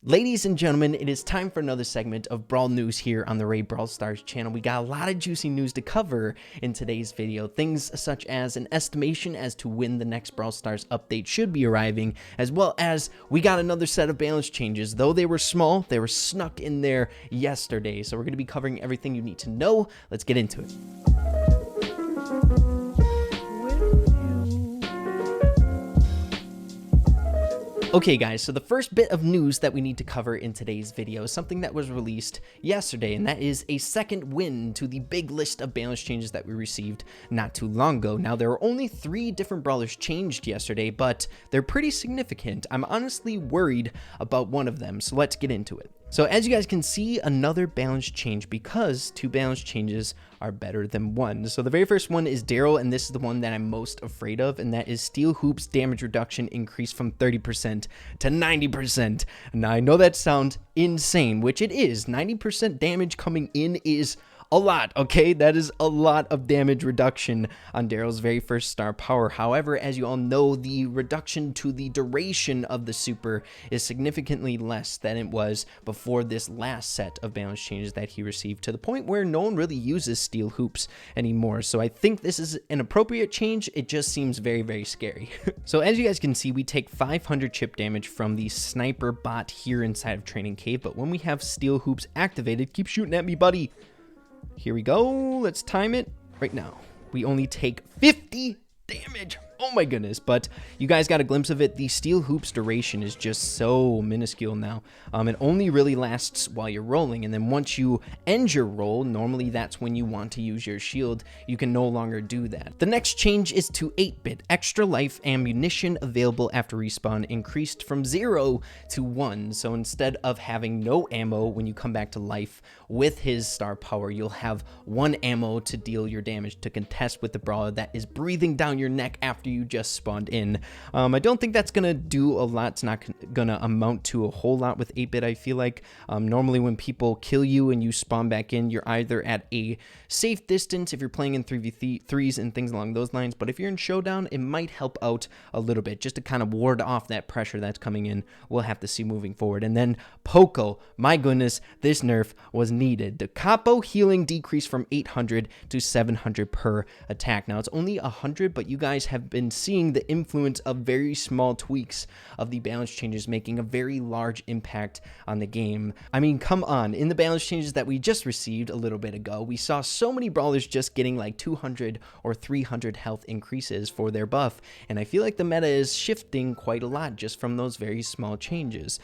Ladies and gentlemen, it is time for another segment of Brawl News here on the Brawl Stars channel. We got a lot of juicy news to cover in today's video. Things such as an estimation as to when the next Brawl Stars update should be arriving, as well as we got another set of balance changes. Though they were small, they were snuck in there yesterday. So we're going to be covering everything you need to know. Let's get into it. Okay guys, so the first bit of news that we need to cover in today's video is something that was released yesterday, and that is a second win to the big list of balance changes that we received not too long ago. Now, there were only 3 different brawlers changed yesterday, but they're pretty significant. I'm honestly worried about one of them, so let's get into it. So as you guys can see, another balance change, because 2 balance changes are better than 1. So the very first one is Daryl, and this is the one that I'm most afraid of, and that is Steel Hoop's damage reduction increased from 30% to 90%. Now I know that sounds insane, which it is. 90% damage coming in is a lot, okay? That is a lot of damage reduction on Daryl's very first star power. However, as you all know, the reduction to the duration of the super is significantly less than it was before this last set of balance changes that he received, to the point where no one really uses steel hoops anymore. So I think this is an appropriate change. It just seems very, very scary. So as you guys can see, we take 500 chip damage from the sniper bot here inside of Training Cave, but when we have steel hoops activated, keep shooting at me, buddy. Here we go. Let's time it right now. We only take 50 damage. Oh my goodness. But you guys got a glimpse of it. The steel hoops duration is just so minuscule now. It only really lasts while you're rolling, and then once you end your roll, normally that's when you want to use your shield, you can no longer do that. The next change is to 8-bit. Extra life ammunition available after respawn increased from 0 to 1. So instead of having no ammo when you come back to life with his star power, you'll have 1 ammo to deal your damage, to contest with the brawler that is breathing down your neck after you just spawned in. I don't think that's gonna do a lot. It's not gonna amount to a whole lot with 8-bit, I feel like. Normally when people kill you and you spawn back in, you're either at a safe distance if you're playing in 3v3s and things along those lines, but if you're in showdown, it might help out a little bit just to kind of ward off that pressure that's coming in. We'll have to see moving forward. And then Poco, my goodness, this nerf was needed. The capo healing decreased from 800 to 700 per attack. Now it's only 100, but you guys have been seeing the influence of very small tweaks of the balance changes making a very large impact on the game. I mean, come on, in the balance changes that we just received a little bit ago, we saw so many brawlers just getting like 200 or 300 health increases for their buff, and I feel like the meta is shifting quite a lot just from those very small changes.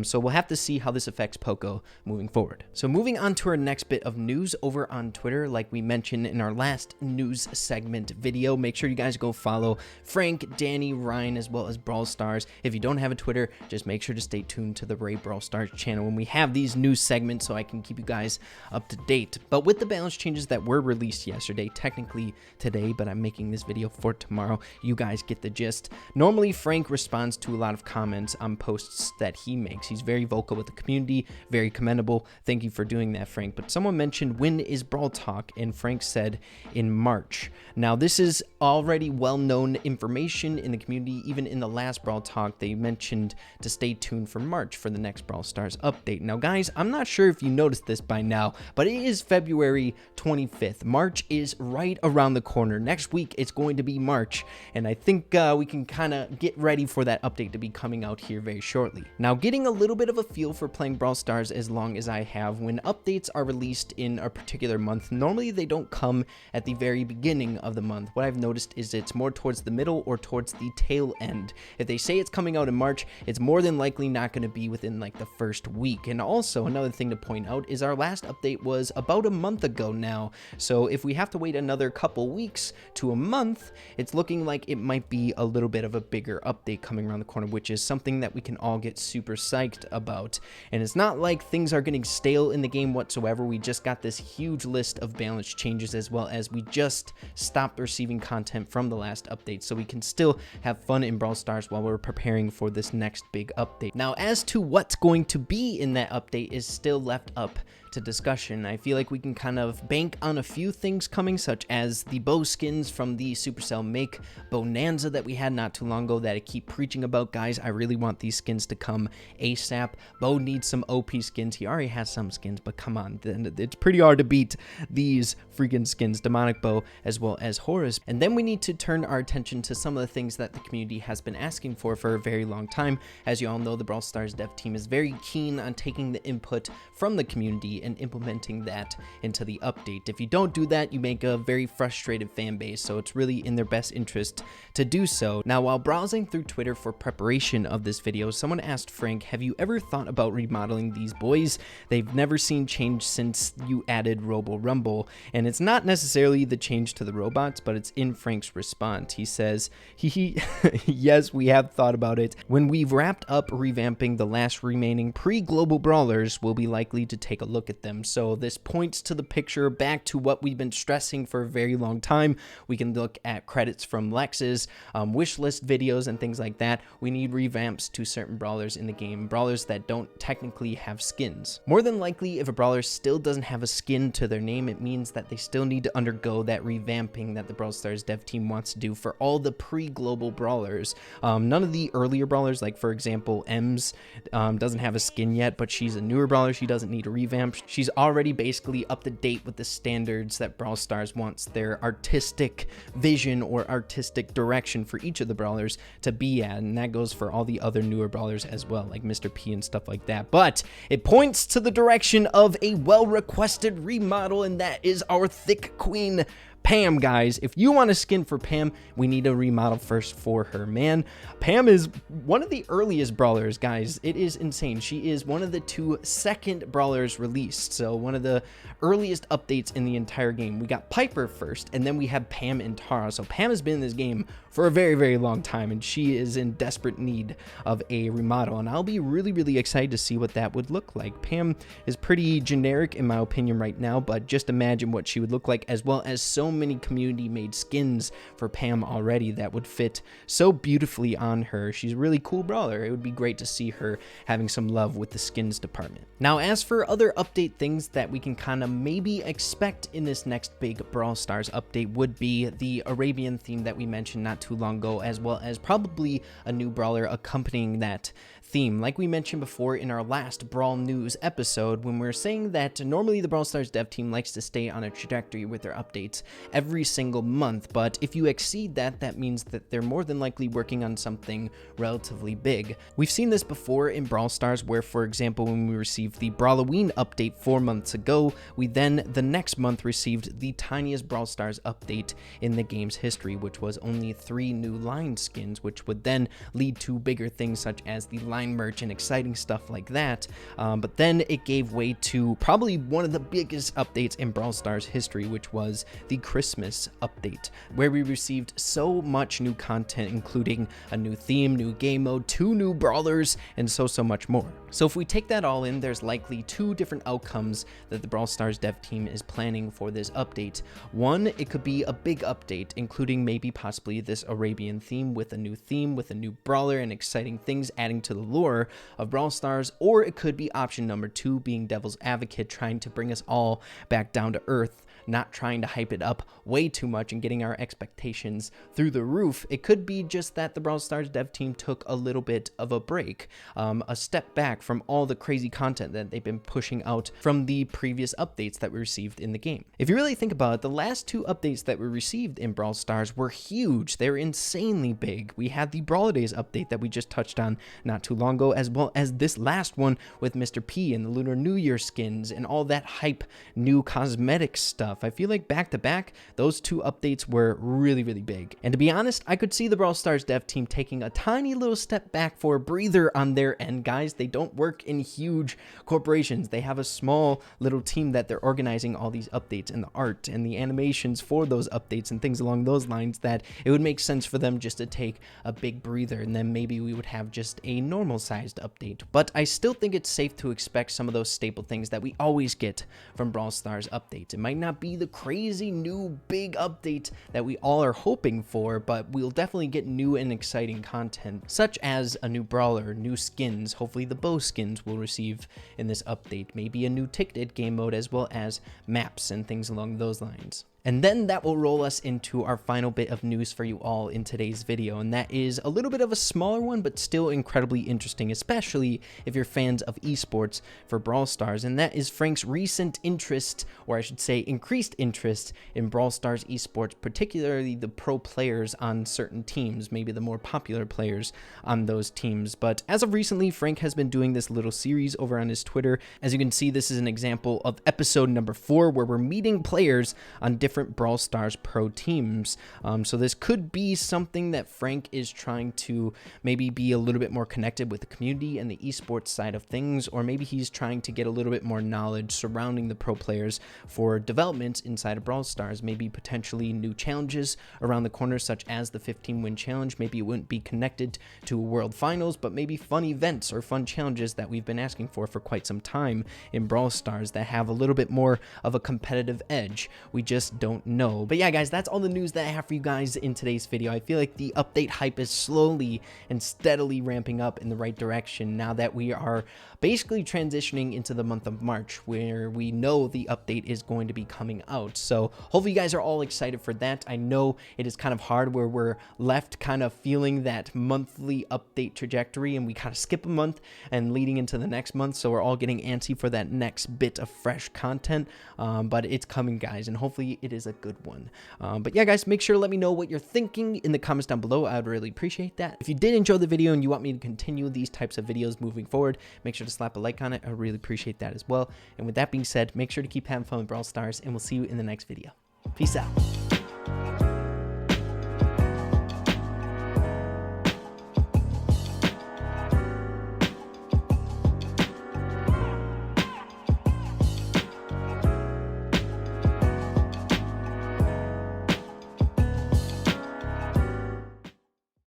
So we'll have to see how this affects Poco moving forward. So moving on to our next bit of news over on Twitter, like we mentioned in our last news segment video, make sure you guys go follow Frank, Danny, Ryan, as well as Brawl Stars. If you don't have a Twitter, just make sure to stay tuned to the Brawl Stars channel when we have these news segments, so I can keep you guys up to date. But with the balance changes that were released yesterday, technically today, but I'm making this video for tomorrow, you guys get the gist. Normally, Frank responds to a lot of comments on posts that he makes. He's very vocal with the community, very commendable. Thank you for doing that, Frank. But someone mentioned, when is Brawl Talk? And Frank said in March. Now, this is already well-known information in the community. Even in the last Brawl Talk, they mentioned to stay tuned for March for the next Brawl Stars update. Now guys, I'm not sure if you noticed this by now, but it is February 25th. March is right around the corner. Next week it's going to be March, and I think we can kind of get ready for that update to be coming out here very shortly. Now, getting a little bit of a feel for playing Brawl Stars as long as I have, when updates are released in a particular month, normally they don't come at the very beginning of the month. What I've noticed is it's more towards the middle or towards the tail end. If they say it's coming out in March, it's more than likely not going to be within like the first week. And also, another thing to point out is our last update was about a month ago now. So if we have to wait another couple weeks to a month, it's looking like it might be a little bit of a bigger update coming around the corner, which is something that we can all get super psyched about. And it's not like things are getting stale in the game whatsoever. We just got this huge list of balance changes, as well as we just stopped receiving content from the last update, so we can still have fun in Brawl Stars while we're preparing for this next big update. Now, as to what's going to be in that update is still left up to to discussion. I feel like we can kind of bank on a few things coming, such as the bow skins from the Supercell Make Bonanza that we had not too long ago that I keep preaching about. Guys, I really want these skins to come ASAP. Bo needs some OP skins. He already has some skins, but come on, it's pretty hard to beat these freaking skins, Demonic Bow as well as Horus. And then we need to turn our attention to some of the things that the community has been asking for a very long time. As you all know, the Brawl Stars dev team is very keen on taking the input from the community and implementing that into the update. If you don't do that, you make a very frustrated fan base, so it's really in their best interest to do so. Now, while browsing through Twitter for preparation of this video, someone asked Frank, have you ever thought about remodeling these boys? They've never seen change since you added Robo Rumble. And it's not necessarily the change to the robots, but it's in Frank's response. He says, yes, we have thought about it. When we've wrapped up revamping the last remaining pre-global brawlers, we'll be likely to take a look at them. So this points to the picture back to what we've been stressing for a very long time. We can look at credits from Lex's wish list videos and things like that. We need revamps to certain brawlers in the game, brawlers that don't technically have skins. More than likely, if a brawler still doesn't have a skin to their name, it means that they still need to undergo that revamping that the Brawl Stars dev team wants to do for all the pre-global brawlers. None of the earlier brawlers, like for example Ems, doesn't have a skin yet, but she's a newer brawler. She doesn't need a revamp. She's already basically up to date with the standards that Brawl Stars wants their artistic vision or artistic direction for each of the brawlers to be at, and that goes for all the other newer brawlers as well, like Mr. P and stuff like that. But it points to the direction of a well-requested remodel, and that is our Thick Queen Pam, guys. If you want a skin for Pam, we need a remodel first for her, man. Pam is one of the earliest brawlers, guys. It is insane. She is one of the 2 second brawlers released, so one of the earliest updates in the entire game. We got Piper first, and then we have Pam and Tara. So Pam has been in this game for a very, very long time, and she is in desperate need of a remodel, and I'll be really, really excited to see what that would look like. Pam is pretty generic in my opinion right now, but just imagine what she would look like, as well as so many community made skins for Pam already that would fit so beautifully on her. She's a really cool brawler. It would be great to see her having some love with the skins department. Now, as for other update things that we can kind of maybe expect in this next big Brawl Stars update would be the Arabian theme that we mentioned not too long ago, as well as probably a new brawler accompanying that theme. Like we mentioned before in our last Brawl News episode, when we were saying that normally the Brawl Stars dev team likes to stay on a trajectory with their updates every single month, but if you exceed that, that means that they're more than likely working on something relatively big. We've seen this before in Brawl Stars, where, for example, when we received the Brawloween update 4 months ago, we then the next month received the tiniest Brawl Stars update in the game's history, which was only 3 new line skins, which would then lead to bigger things such as the line merch and exciting stuff like that. But then it gave way to probably one of the biggest updates in Brawl Stars history, which was the Christmas update, where we received so much new content, including a new theme, new game mode, 2 new brawlers, and so much more. So if we take that all in, there's likely 2 different outcomes that the Brawl Stars dev team is planning for this update. One, it could be a big update, including maybe possibly this Arabian theme with a new brawler and exciting things adding to the lore of Brawl Stars, or it could be option number 2, being devil's advocate, trying to bring us all back down to earth, not trying to hype it up way too much and getting our expectations through the roof. It could be just that the Brawl Stars dev team took a little bit of a break, a step back from all the crazy content that they've been pushing out from the previous updates that we received in the game. If you really think about it, the last 2 updates that we received in Brawl Stars were huge. They're insanely big. We had the Brawl Days update that we just touched on not too long ago, as well as this last one with Mr. P and the Lunar New Year skins and all that hype new cosmetic stuff. I feel like back to back, those 2 updates were really, really big. And to be honest, I could see the Brawl Stars dev team taking a tiny little step back for a breather on their end, guys. They don't work in huge corporations. They have a small little team that they're organizing all these updates and the art and the animations for those updates and things along those lines, that it would make sense for them just to take a big breather, and then maybe we would have just a normal sized update. But I still think it's safe to expect some of those staple things that we always get from Brawl Stars updates. It might not be be the crazy new big update that we all are hoping for, but we'll definitely get new and exciting content, such as a new brawler, new skins. Hopefully the bow skins will receive in this update, maybe a new ticketed game mode, as well as maps and things along those lines. And then that will roll us into our final bit of news for you all in today's video, and that is a little bit of a smaller one, but still incredibly interesting, especially if you're fans of esports for Brawl Stars, and that is Frank's recent interest, or I should say increased interest, in Brawl Stars esports, particularly the pro players on certain teams, maybe the more popular players on those teams. But as of recently, Frank has been doing this little series over on his Twitter. As you can see, this is an example of episode number 4, where we're meeting players on different Brawl Stars pro teams. So this could be something that Frank is trying to maybe be a little bit more connected with the community and the esports side of things, or maybe he's trying to get a little bit more knowledge surrounding the pro players for development inside of Brawl Stars, maybe potentially new challenges around the corner, such as the 15-win challenge. Maybe it wouldn't be connected to a world finals, but maybe fun events or fun challenges that we've been asking for quite some time in Brawl Stars that have a little bit more of a competitive edge. We just don't know. But yeah, guys, that's all the news that I have for you guys in today's video. I feel like the update hype is slowly and steadily ramping up in the right direction now that we are basically transitioning into the month of March, where we know the update is going to be coming out. So hopefully you guys are all excited for that. I know it is kind of hard where we're left kind of feeling that monthly update trajectory, and we kind of skip a month and leading into the next month, so we're all getting antsy for that next bit of fresh content. But it's coming, guys, and hopefully it is a good one. But yeah, guys, make sure to let me know what you're thinking in the comments down below. I would really appreciate that. If you did enjoy the video and you want me to continue these types of videos moving forward, make sure to slap a like on it. I really appreciate that as well. And with that being said, make sure to keep having fun with Brawl Stars, and we'll see you in the next video. Peace out.